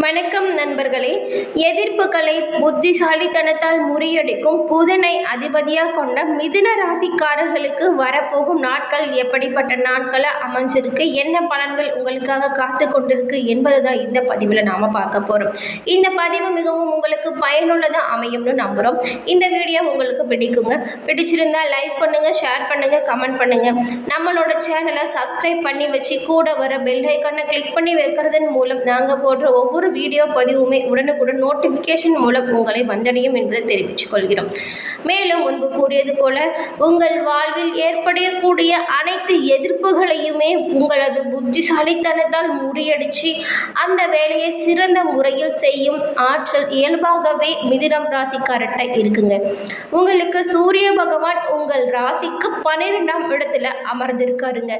வணக்கம் நண்பர்களே. எதிர்ப்புகளை புத்திசாலித்தனத்தால் முறியடிக்கும் புதனை அதிபதியாக கொண்ட மிதுன ராசிக்காரர்களுக்கு வரப்போகும் நாட்கள் எப்படிப்பட்ட நாட்களை அமைஞ்சிருக்கு, என்ன பலன்கள் உங்களுக்காக காத்து கொண்டிருக்கு என்பது தான் இந்த பதிவில் நாம் பார்க்க போகிறோம். இந்த பதிவு மிகவும் உங்களுக்கு பயனுள்ளதாக அமையும்னு நம்புகிறோம். இந்த வீடியோ உங்களுக்கு பிடிச்சிருந்தா லைக் பண்ணுங்கள், ஷேர் பண்ணுங்கள், கமெண்ட் பண்ணுங்கள். நம்மளோட சேனலை சப்ஸ்கிரைப் பண்ணி வச்சு கூட வர பெல் ஐக்கானை கிளிக் பண்ணி வைக்கிறதன் மூலம் நாங்கள் போடுற ஒவ்வொரு வீடியோ பதிவுமே உடனுக்குடன் நோட்டிஃபிகேஷன் மூலம் உங்களை வந்தடையும் என்பதை தெரிவித்துக் கொள்கிறோம். மேலும் முன்பு கூறியது போல உங்கள் வாழ்வில் ஏற்படக்கூடிய அனைத்து எதிர்ப்புகளையுமே உங்களது புத்திசாலித்தனத்தால் முறியடிச்சு அந்த வேலையை சிறந்த முறையில் செய்யும் ஆற்றல் இயல்பாகவே மிதுனம் ராசிக்காரர்கிட்ட இருக்குங்க. உங்களுக்கு சூரிய பகவான் உங்கள் ராசிக்கு 12ஆம் இடத்துல அமர்ந்திருக்காருங்க.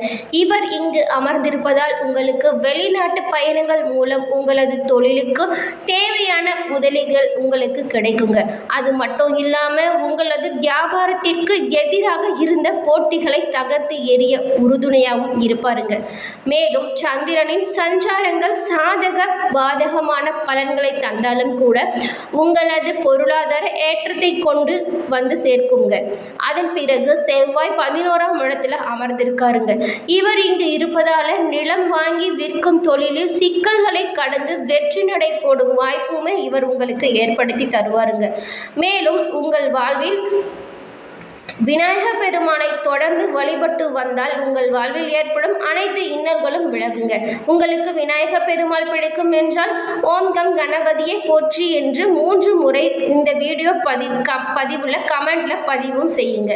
இவர் இங்கு அமர்ந்திருப்பதால் உங்களுக்கு வெளிநாட்டு பயணங்கள் மூலம் உங்களது தொழிலுக்கு தேவையான முதலீடுகள் உங்களுக்கு கிடைக்குங்க. அது மட்டும் இல்லாமல் உங்களது வியாபாரத்திற்கு எதிராக இருந்த போட்டிகளை தகர்த்து எறிய உறுதுணையாகவும் இருப்பாருங்க. மேலும் சந்திரனின் சஞ்சாரங்கள் சாதக பாதகமான பலன்களை தந்தாலும் கூட உங்களது பொருளாதார ஏற்றத்தை கொண்டு வந்து சேர்க்குங்க. அதன் பிறகு செவ்வாய் 11ஆம் இடத்துல அமர்ந்திருக்காருங்க. இவர் இங்கு இருப்பதால நிலம் வாங்கி விற்கும் தொழிலில் சிக்கல்களை கடந்து வெற்றி நடை போடும் வாய்ப்புமே இவர் உங்களுக்கு ஏற்படுத்தி தருவாருங்க. மேலும் உங்கள் வாழ்வில் விநாயகர் பெருமானை தொடர்ந்து வழிபட்டு வந்தால் உங்கள் வாழ்வில் ஏற்படும் அனைத்து இன்னல்களும் விலகுங்க. உங்களுக்கு விநாயகர் பெருமாள் பிடிக்கும் என்றால் ஓம் கம் கணபதியை போற்றி என்று 3 முறை இந்த வீடியோ பதிவுல கமெண்ட்ல பதிவும் செய்யுங்க.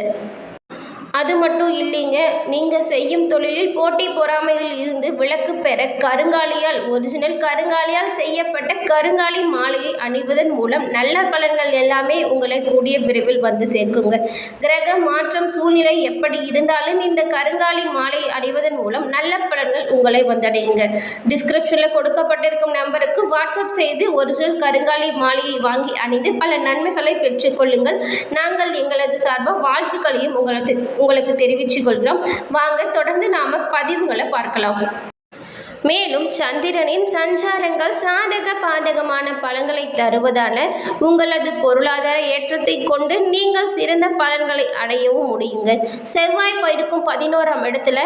அது மட்டும் இல்லைங்க, நீங்கள் செய்யும் தொழிலில் போட்டி பொறாமையில் இருந்து விலக்கு பெற கருங்காலியால் ஒரிஜினல் கருங்காலியால் செய்யப்பட்ட கருங்காலி மாலையை அணிவதன் மூலம் நல்ல பலன்கள் எல்லாமே உங்களை கூடிய விரைவில் வந்து சேர்க்குங்க. கிரக மாற்றம் சூழ்நிலை எப்படி இருந்தாலும் இந்த கருங்காலி மாலை அணிவதன் மூலம் நல்ல பலன்கள் உங்களை வந்தடையுங்க. டிஸ்கிரிப்ஷனில் கொடுக்கப்பட்டிருக்கும் நம்பருக்கு வாட்ஸ்அப் செய்து ஒரிஜினல் கருங்காலி மாலையை வாங்கி அணிந்து பல நன்மைகளை பெற்றுக்கொள்ளுங்கள். நாங்கள் எங்களது சார்பாக வாழ்த்துக்களையும் உங்களுக்கு தெரிவித்துக் கொள்கிறோம். வாங்க தொடர்ந்து நாம பதிவுகளை பார்க்கலாம். மேலும் சந்திரனின் சஞ்சாரங்கள் சாதக பாதகமான பலன்களை தருவதால உங்களது பொருளாதார ஏற்றத்தை கொண்டு நீங்கள் சிறந்த பலன்களை அடையவும் முடியுங்க. செவ்வாய் இருக்கும் 11ஆம் இடத்துல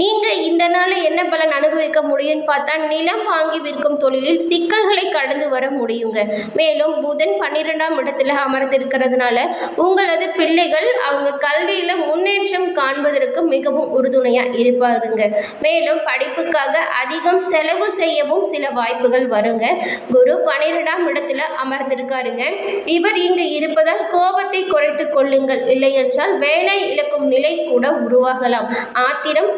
நீங்கள் இந்த நாளில் என்ன பலன் அனுபவிக்க முடியும்னு பார்த்தா நிலம் வாங்கி விற்கும் தொழிலில் சிக்கல்களை கடந்து வர முடியுங்க. மேலும் புதன் 12ஆம் இடத்துல அமர்ந்திருக்கிறதுனால உங்களது பிள்ளைகள் அவங்க கல்வியில் முன்னேற்றம் காண்பதற்கு மிகவும் உறுதுணையாக இருப்பாருங்க. மேலும் படிப்புக்காக அதிகம் செலவு செய்யவும் சில வாய்ப்புகள் வருங்க. குரு 12ஆம் இடத்துல அமர்ந்திருக்காருங்க. இவர் இங்கு இருப்பதால் கோபத்தை குறைத்து கொள்ளுங்கள், இல்லை என்றால் வேலை இழக்கும் நிலை கூட உருவாகலாம். ஆத்திரம்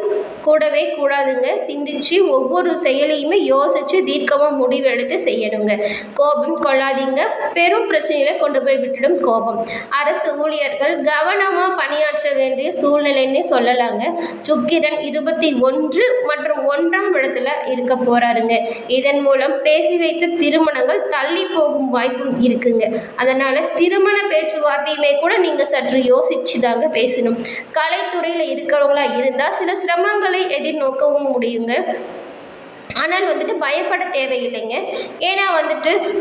கூடவே கூடாதுங்க. சிந்திச்சு ஒவ்வொரு செயலையுமே யோசிச்சு தீர்க்கமா முடிவெடுத்து செய்யணுங்க. கோபம் கொள்ளாதீங்க, பெரும் பிரச்சனையில கொண்டு போய் விட்டுடும் கோபம். அரசு ஊழியர்கள் கவனமா பணியாற்ற வேண்டிய சூழ்நிலைன்னு சொல்லலாங்க. சுக்கிரன் 21 மற்றும் 1ஆம் இடத்துல இருக்க போறாருங்க. இதன் மூலம் பேசி வைத்த திருமணங்கள் தள்ளி போகும் வாய்ப்பும் இருக்குங்க. அதனால திருமண பேச்சுவார்த்தையுமே கூட நீங்க சற்று யோசிச்சு தாங்க பேசணும். கலைத்துறையில இருக்கிறவங்களா இருந்தா சில சிரமங்களை எதிர்நோக்கவும் முடியுங்க. ஆனால் பயப்பட தேவையில்லைங்க. ஏன்னா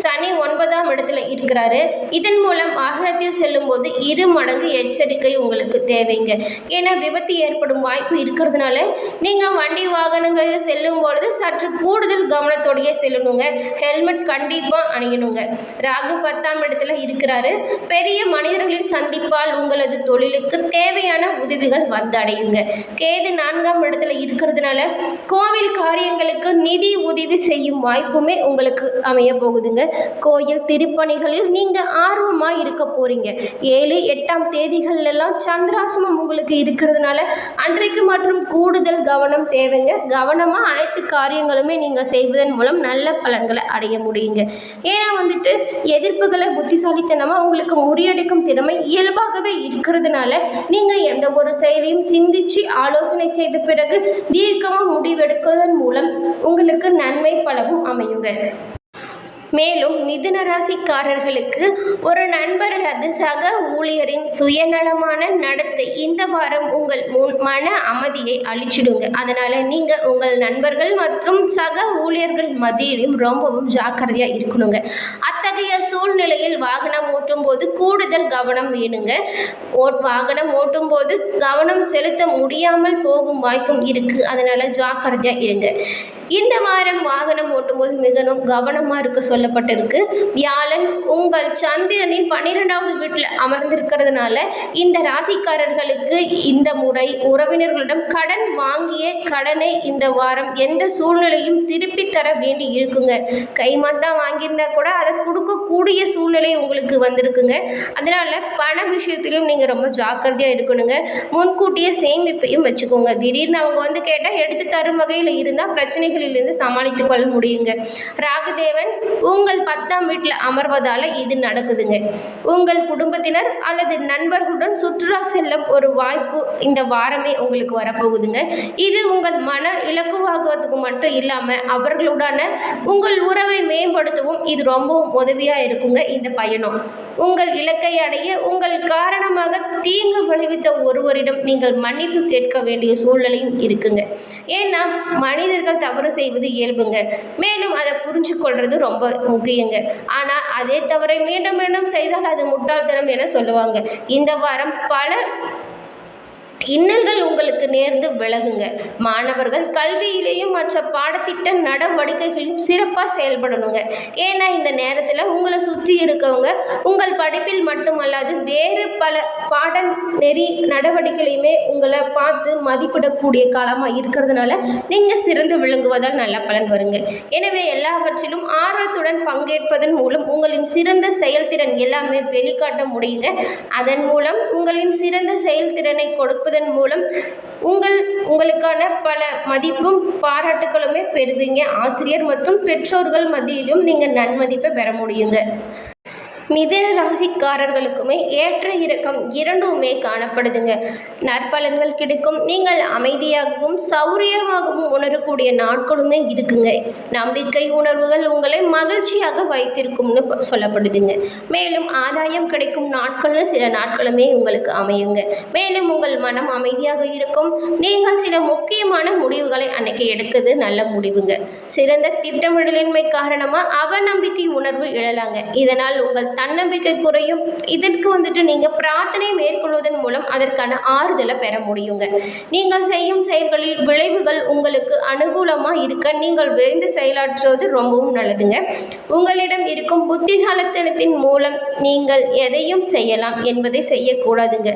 சனி 9ஆம் இடத்துல இருக்கிறாரு. இதன் மூலம் வாகனத்தில் செல்லும் போது 2 மடங்கு எச்சரிக்கை உங்களுக்கு தேவைங்க. ஏன்னா விபத்து ஏற்படும் வாய்ப்பு இருக்கிறதுனால நீங்கள் வண்டி வாகனங்களில் செல்லும் பொழுது சற்று கூடுதல் கவனத்தோடையே செல்லணுங்க. ஹெல்மெட் கண்டிப்பாக அணியணுங்க. ராகு 10ஆம் இடத்துல இருக்கிறாரு. பெரிய மனிதர்களின் சந்திப்பால் உங்களது தொழிலுக்கு தேவையான உதவிகள் வந்தடையுங்க. கேது 4ஆம் இடத்துல இருக்கிறதுனால கோவில் காரியங்களுக்கு நிதி உதவி செய்யும் வாய்ப்புமே உங்களுக்கு அமைய போகுதுங்க. கோயில் திருப்பணிகளில் நீங்க ஆர்வமா இருக்க போறீங்க. 7, 8ஆம் தேதிகளெல்லாம் சந்திராசிரமம் உங்களுக்கு இருக்கிறதுனால அன்றைக்கு மற்றும் கூடுதல் கவனம் தேவைங்க. கவனமா அனைத்து காரியங்களுமே நீங்க செய்வதன் மூலம் நல்ல பலன்களை அடைய முடியுங்க. ஏன்னா எதிர்ப்புகளை புத்திசாலித்தனமா உங்களுக்கு முறியடிக்கும் திறமை இயல்பாகவே இருக்கிறதுனால நீங்க எந்த ஒரு செயலையும் சிந்திச்சு ஆலோசனை செய்த பிறகு தீர்க்கமா முடிவெடுப்பதன் மூலம் உங்களுக்கு நன்மை பலவும் அமையுங்க. மேலும் மிதுன ராசிக்காரர்களுக்கு ஒரு நண்பர் அல்லது சக ஊழியரின் சுயநலமான நடத்தை இந்த வாரம் உங்கள் மன அமைதியை அழிச்சிடுங்க. அதனால் நீங்கள் உங்கள் நண்பர்கள் மற்றும் சக ஊழியர்கள் மத்தியிலும் ரொம்பவும் ஜாக்கிரதையாக இருக்கணுங்க. அத்தகைய சூழ்நிலையில் வாகனம் ஓட்டும் போது கூடுதல் கவனம் வேணுங்க. வாகனம் ஓட்டும் போது கவனம் செலுத்த முடியாமல் போகும் வாய்ப்பும் இருக்குது. அதனால் ஜாக்கிரதையாக இருங்க. இந்த வாரம் வாகனம் ஓட்டும்போது மிகவும் கவனமாக இருக்க சொல்லப்பட்டிருக்கு. வியாழன் உங்கள் சந்திரனின் 12வது வீட்டில் அமர்ந்திருக்கிறதுனால இந்த ராசிக்காரர்களுக்கு இந்த முறை உறவினர்களிடம் கடன் வாங்கிய கடனை இந்த வாரம் எந்த சூழ்நிலையும் திருப்பி தர வேண்டி இருக்குங்க. கைமாட்டா வாங்கியிருந்தா கூட அதை கொடுக்கக்கூடிய சூழ்நிலை உங்களுக்கு வந்திருக்குங்க. அதனால பண விஷயத்திலையும் நீங்கள் ரொம்ப ஜாக்கிரதையாக இருக்கணுங்க. முன்கூட்டியே சேமிப்பையும் வச்சுக்கோங்க. திடீர்னு அவங்க வந்து கேட்டால் எடுத்து தரும் வகையில் இருந்தால் பிரச்சனைகளிலிருந்து சமாளித்துக் கொள்ள முடியுங்க. ராகுதேவன் உங்கள் 10ஆம் வீட்டில் அமர்வதால் இது நடக்குதுங்க. உங்கள் குடும்பத்தினர் அல்லது நண்பர்களுடன் சுற்றுலா செல்லும் ஒரு வாய்ப்பு இந்த வாரமே உங்களுக்கு வரப்போகுதுங்க. இது உங்கள் மன இலக்குவாகுவதுக்கு மட்டும் இல்லாமல் அவர்களுடான உங்கள் உறவை மேம்படுத்தவும் இது ரொம்பவும் உதவியாக இருக்குங்க. இந்த பயணம் உங்கள் இலக்கை அடைய உங்கள் காரணமாக தீங்கு விளைவித்த ஒருவரிடம் நீங்கள் மன்னிப்பு கேட்க வேண்டிய சூழ்நிலையும் இருக்குங்க. ஏன்னா மனிதர்கள் தவறு செய்வது இயல்புங்க. மேலும் அதை புரிஞ்சு கொள்வது ரொம்ப முக்கியங்க. ஆனால் அதே தவறை மீண்டும் மீண்டும் செய்தால் அது முட்டாள்தனம் என சொல்லுவாங்க. இந்த வாரம் பல இன்னல்கள் உங்களுக்கு நேர்ந்து விலகுங்க. மாணவர்கள் கல்வியிலேயும் மற்ற பாடத்திட்ட நடவடிக்கைகளையும் சிறப்பாக செயல்படணுங்க. ஏன்னா இந்த நேரத்தில் உங்களை சுற்றி இருக்கவங்க உங்கள் படிப்பில் மட்டுமல்லாது வேறு பல பாட நெறி நடவடிக்கைகளையுமே உங்களை பார்த்து மதிப்பிடக்கூடிய காலமாக இருக்கிறதுனால நீங்கள் சிறந்து விளங்குவதால் நல்ல பலன் வருங்க. எனவே எல்லாவற்றிலும் ஆர்வத்துடன் பங்கேற்பதன் மூலம் உங்களின் சிறந்த செயல்திறன் எல்லாமே வெளிக்காட்ட முடியுங்க. அதன் மூலம் உங்களின் சிறந்த செயல்திறனை கொடுப்பதன் மூலம் உங்களுக்கான பல மதிப்பும் பாராட்டுகளுமே பெறுவீங்க. ஆசிரியர் மற்றும் பெற்றோர்கள் மத்தியிலும் நீங்கள் நன்மதிப்பை பெற முடியுங்க. மிதுன ராசிக்காரர்களுக்குமே ஏற்ற இறக்கம் இரண்டுமே காணப்படுதுங்க. நற்பலன்கள் கிடைக்கும். நீங்கள் அமைதியாகவும் சௌரியமாகவும் உணரக்கூடிய நாட்களுமே இருக்குங்க. நம்பிக்கை உணர்வுகள் உங்களை மகிழ்ச்சியாக வைத்திருக்கும்னு சொல்லப்படுதுங்க. மேலும் ஆதாயம் கிடைக்கும் நாட்கள்னு சில நாட்களுமே உங்களுக்கு அமையுங்க. மேலும் உங்கள் மனம் அமைதியாக இருக்கும். நீங்கள் சில முக்கியமான முடிவுகளை அன்னைக்கு எடுக்கிறது நல்ல முடிவுங்க. சிறந்த திட்டமிடலின்மை காரணமாக அவநம்பிக்கை உணர்வு எழலாங்க. இதனால் உங்கள் தன்னம்பிக்கை குறையும். இதற்கு நீங்கள் பிரார்த்தனை மேற்கொள்வதன் மூலம் அதற்கான ஆறுதலை பெற முடியுங்க. நீங்கள் செய்யும் செயல்களில் விளைவுகள் உங்களுக்கு அனுகூலமாக இருக்க நீங்கள் விரைந்து செயலாற்றுவது ரொம்பவும் நல்லதுங்க. உங்களிடம் இருக்கும் புத்திசாலித்தனத்தின் மூலம் நீங்கள் எதையும் செய்யலாம் என்பதை செய்யக்கூடாதுங்க.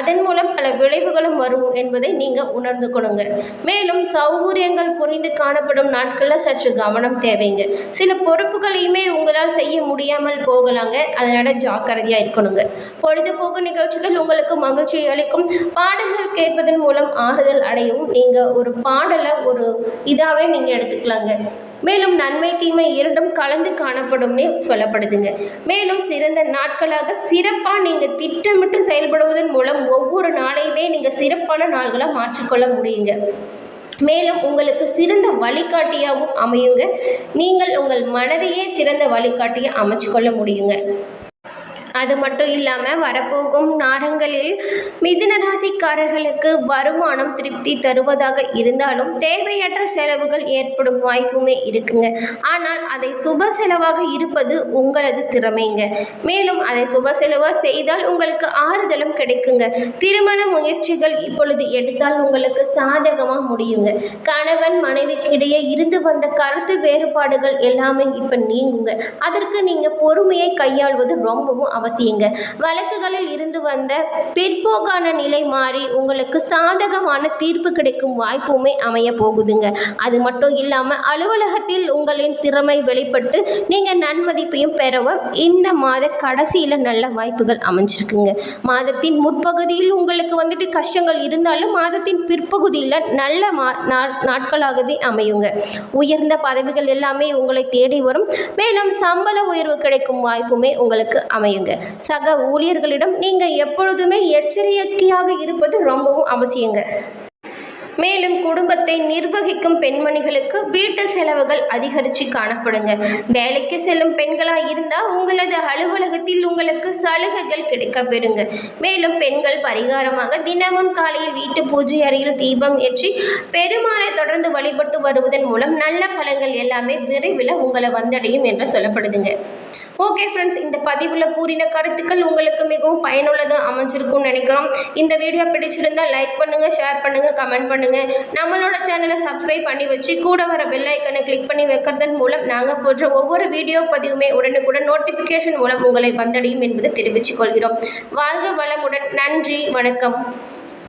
அதன் மூலம் பல விளைவுகளும் வரும் என்பதை நீங்கள் உணர்ந்து கொள்ளுங்க. மேலும் சௌகரியங்கள் குறைந்து காணப்படும் நாட்களில் சற்று கவனம் தேவைங்க. சில பொறுப்புகளையுமே உங்களால் செய்ய முடியாமல் போகலாங்க. அதனால் ஜாக்கிரதையாக இருக்கணுங்க. பொழுதுபோக்கு நிகழ்ச்சிகள் உங்களுக்கு மகிழ்ச்சி அளிக்கும். பாடல்கள் கேட்பதன் மூலம் ஆறுதல் அடையவும் நீங்கள் ஒரு பாடலை ஒரு இதாகவே நீங்கள் எடுத்துக்கலாங்க. மேலும் நன்மை தீமை இரண்டும் கலந்து காணப்படும்னே சொல்லப்படுதுங்க. மேலும் சிறந்த நாட்களாக சிறப்பாக நீங்கள் திட்டமிட்டு செயல்படுவதன் மூலம் ஒவ்வொரு நாளையுமே நீங்கள் சிறப்பான நாள்களாக மாற்றிக்கொள்ள முடியுங்க. மேலும் உங்களுக்கு சிறந்த வழிகாட்டியாகவும் அமையுங்க. நீங்கள் உங்கள் மனதையே சிறந்த வழிகாட்டியாக அமைச்சு கொள்ள முடியுங்க. அது மட்டும் இல்லாமல் வரப்போகும் நாடங்களில் மிதுன ராசிக்காரர்களுக்கு வருமானம் திருப்தி தருவதாக இருந்தாலும் தேவையற்ற செலவுகள் ஏற்படும் வாய்ப்புமே இருக்குங்க. ஆனால் அதை சுப செலவாக இருப்பது உங்களது திறமைங்க. மேலும் அதை சுப செலவாக செய்தால் உங்களுக்கு ஆறுதலும் கிடைக்குங்க. திருமண முயற்சிகள் இப்பொழுது எடுத்தால் உங்களுக்கு சாதகமாக முடியுங்க. கணவன் மனைவிக்கிடையே இருந்து வந்த கருத்து வேறுபாடுகள் எல்லாமே இப்போ நீங்குங்க. அதற்கு நீங்கள் பொறுமையை கையாள்வது ரொம்பவும் அவசியங்க. வழக்குகளில் இருந்து வந்த பிற்போக்கான நிலை மாறி உங்களுக்கு சாதகமான தீர்ப்பு கிடைக்கும் வாய்ப்புமே அமைய போகுதுங்க. அது மட்டும் இல்லாமல் அலுவலகத்தில் உங்களின் திறமை வெளிப்பட்டு நீங்கள் நன்மதிப்பையும் பெறவும் இந்த மாத கடைசியில் நல்ல வாய்ப்புகள் அமைஞ்சிருக்குங்க. மாதத்தின் முற்பகுதியில் உங்களுக்கு கஷ்டங்கள் இருந்தாலும் மாதத்தின் பிற்பகுதியில் நல்ல நாட்களாகவே அமையுங்க. உயர்ந்த பதவிகள் எல்லாமே உங்களை தேடி வரும். மேலும் சம்பள உயர்வு கிடைக்கும் வாய்ப்புமே உங்களுக்கு அமையுங்க. சக ஊழியர்களிடம் நீங்கள் எப்பொழுதுமே எச்சரிக்கையாக இருப்பது ரொம்பவும் அவசியங்க. மேலும் குடும்பத்தை நிர்வகிக்கும் பெண்மணிகளுக்கு வீட்டு செலவுகள் அதிகரித்து காணப்படுங்க. வேலைக்கு செல்லும் பெண்களாக இருந்தால் உங்களது அலுவலகத்தில் உங்களுக்கு சலுகைகள் கிடைக்க பெறுங்க. மேலும் பெண்கள் பரிகாரமாக தினமும் காலையில் வீட்டு பூஜை அறையில் தீபம் ஏற்றி பெருமாளை தொடர்ந்து வழிபட்டு வருவதன் மூலம் நல்ல பலன்கள் எல்லாமே விரைவில் உங்களை வந்தடையும் என்று சொல்லப்படுதுங்க. ஓகே ஃப்ரெண்ட்ஸ், இந்த பதிவில் கூறின கருத்துக்கள் உங்களுக்கு மிகவும் பயனுள்ளதாக அமைஞ்சிருக்கும்னு நினைக்கிறோம். இந்த வீடியோ பிடிச்சிருந்தால் லைக் பண்ணுங்கள், ஷேர் பண்ணுங்கள், கமெண்ட் பண்ணுங்கள். நம்மளோட சேனலை சப்ஸ்கிரைப் பண்ணி வச்சு கூட வர பெல் ஐக்கனை கிளிக் பண்ணி வைக்கிறதன் மூலம் நாங்கள் போன்ற ஒவ்வொரு வீடியோ பதிவுமே உடனுக்குடன் நோட்டிஃபிகேஷன் மூலம் உங்களை வந்தடையும் என்பதை தெரிவித்துக் கொள்கிறோம். வாழ்க வளமுடன். நன்றி, வணக்கம்.